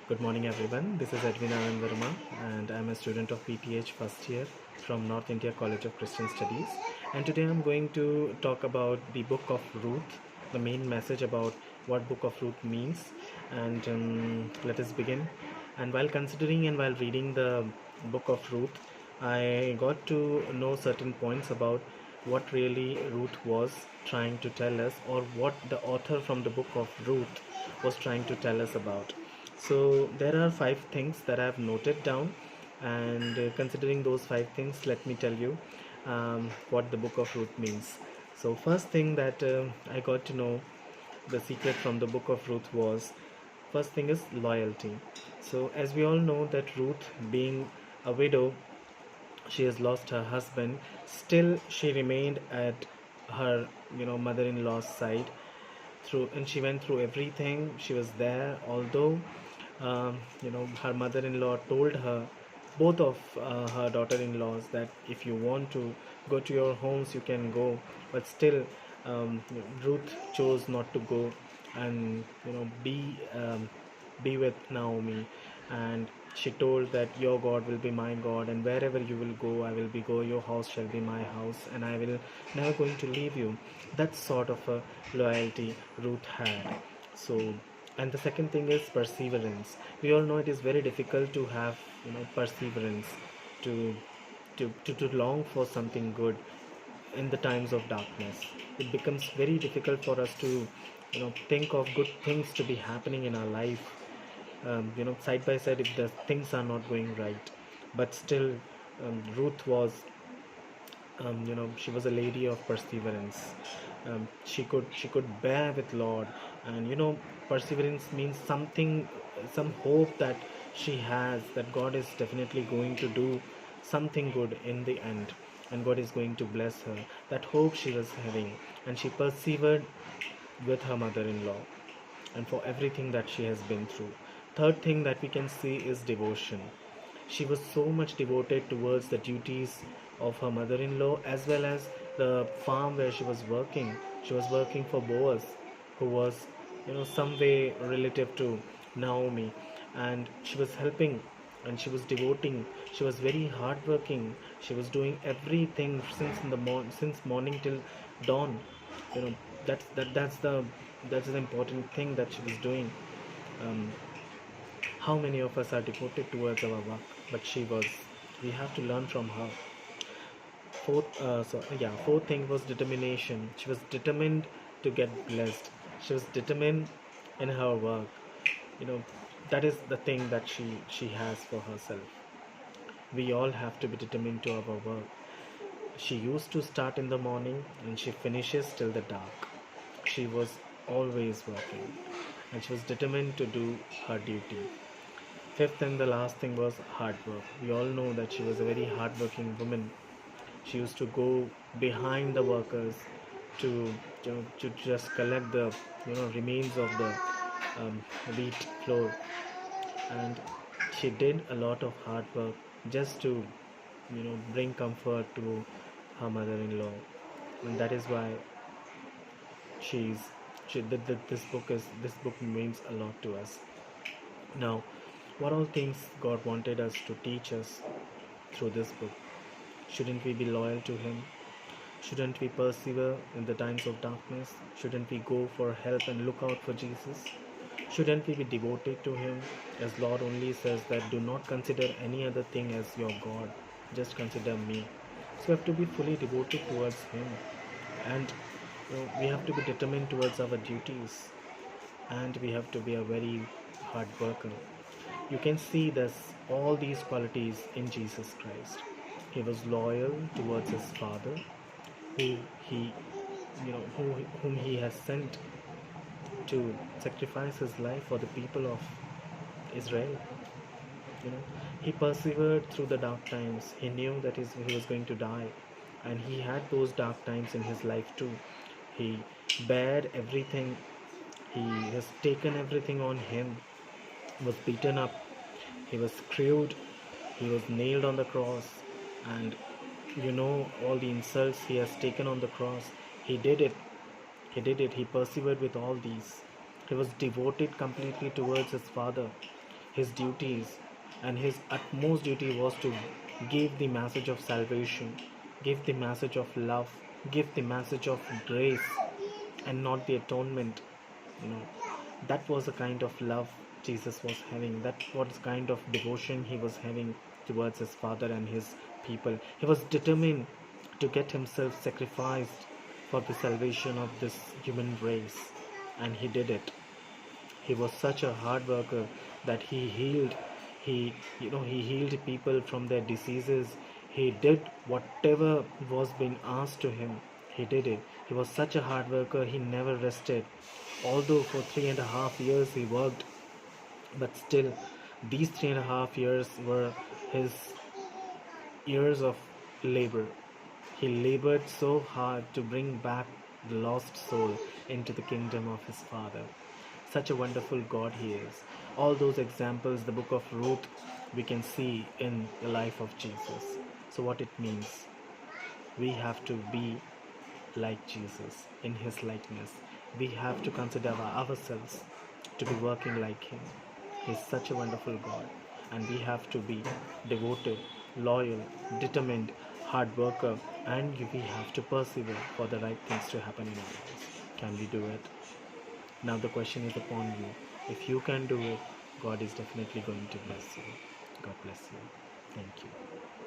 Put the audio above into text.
Good morning, everyone. This is Adwin and I'm a student of PTH first year from North India College of Christian Studies. And today I'm going to talk about the Book of Ruth, the main message about what Book of Ruth means. And let us begin. And while considering and while reading the Book of Ruth, I got to know certain points about what really Ruth was trying to tell us, or what the author from the Book of Ruth was trying to tell us about. So there are five things that I've noted down, and considering those five things, let me tell you what the Book of Ruth means. So first thing that I got to know the secret from the Book of Ruth was, first thing is loyalty. So as we all know that Ruth, being a widow, she has lost her husband, still she remained at her mother-in-law's side through, and she went through everything. She was there, although her mother-in-law told her, both of her daughter-in-laws, that if you want to go to your homes you can go, but still Ruth chose not to go and be with Naomi. And she told that your God will be my God, and wherever you will go I will be go, your house shall be my house, and I will never going to leave you. That sort of a loyalty Ruth had. So, and the second thing is perseverance. We all know it is very difficult to have perseverance, to to long for something good in the times of darkness. It becomes very difficult for us to think of good things to be happening in our life, side by side, if the things are not going right. But still, Ruth was, she was a lady of perseverance. She could bear with Lord. And perseverance means something, some hope that she has, that God is definitely going to do something good in the end, and God is going to bless her. That hope she was having, and she persevered with her mother-in-law and for everything that she has been through. Third thing that we can see is devotion. She was so much devoted towards the duties of her mother in law, as well as the farm where she was working. She was working for Boaz, who was, some way relative to Naomi, and she was helping, and she was devoting. She was very hardworking. She was doing everything since morning till dawn. You know, that's the important thing that she was doing. Um, how many of us are devoted towards our work? But she was. We have to learn from her. Fourth thing was determination. She was determined to get blessed. She was determined in her work. You know, that is the thing that she has for herself. We all have to be determined to our work. She used to start in the morning and she finishes till the dark. She was always working, and she was determined to do her duty. Fifth and the last thing was hard work. We all know that she was a very hardworking woman. She used to go behind the workers to to just collect the remains of the wheat flour, and she did a lot of hard work just to bring comfort to her mother-in-law. And that is why she's she this book means a lot to us. Now, what all things God wanted us to teach us through this book? Shouldn't we be loyal to Him? Shouldn't we persevere in the times of darkness? Shouldn't we go for help and look out for Jesus? Shouldn't we be devoted to Him? As Lord only says that do not consider any other thing as your God, just consider me. So we have to be fully devoted towards Him, and we have to be determined towards our duties, and we have to be a very hard worker. You can see this all these qualities in Jesus Christ. He was loyal towards his Father, who he whom he has sent to sacrifice his life for the people of Israel. He persevered through the dark times. He knew that he was going to die, and he had those dark times in his life too. He bared everything. He has taken everything on him. He was beaten up. He was screwed. He was nailed on the cross, and all the insults he has taken on the cross. He did it. He did it. He persevered with all these. He was devoted completely towards his Father. his duties, and his utmost duty was to give the message of salvation, give the message of love, give the message of grace, and not the atonement. You know, that was the kind of love Jesus was having. That was the kind of devotion he was having towards his Father and his people. He was determined to get himself sacrificed for the salvation of this human race, and he did it. He was such a hard worker that he healed people from their diseases. He did whatever was being asked to him. He did it. He was such a hard worker. He never rested, although for 3.5 years he worked. But still, these 3.5 years were his years of labor. He labored so hard to bring back the lost soul into the kingdom of his Father. Such a wonderful God he is. All those examples, the book of Ruth, we can see in the life of Jesus. So, what it means, we have to be like Jesus, in his likeness. We have to consider ourselves to be working like him. He's such a wonderful God, and we have to be devoted, loyal, determined, hard worker, and we have to persevere for the right things to happen in our lives. Can we do it? Now the question is upon you. If you can do it, God is definitely going to bless you. God bless you. Thank you.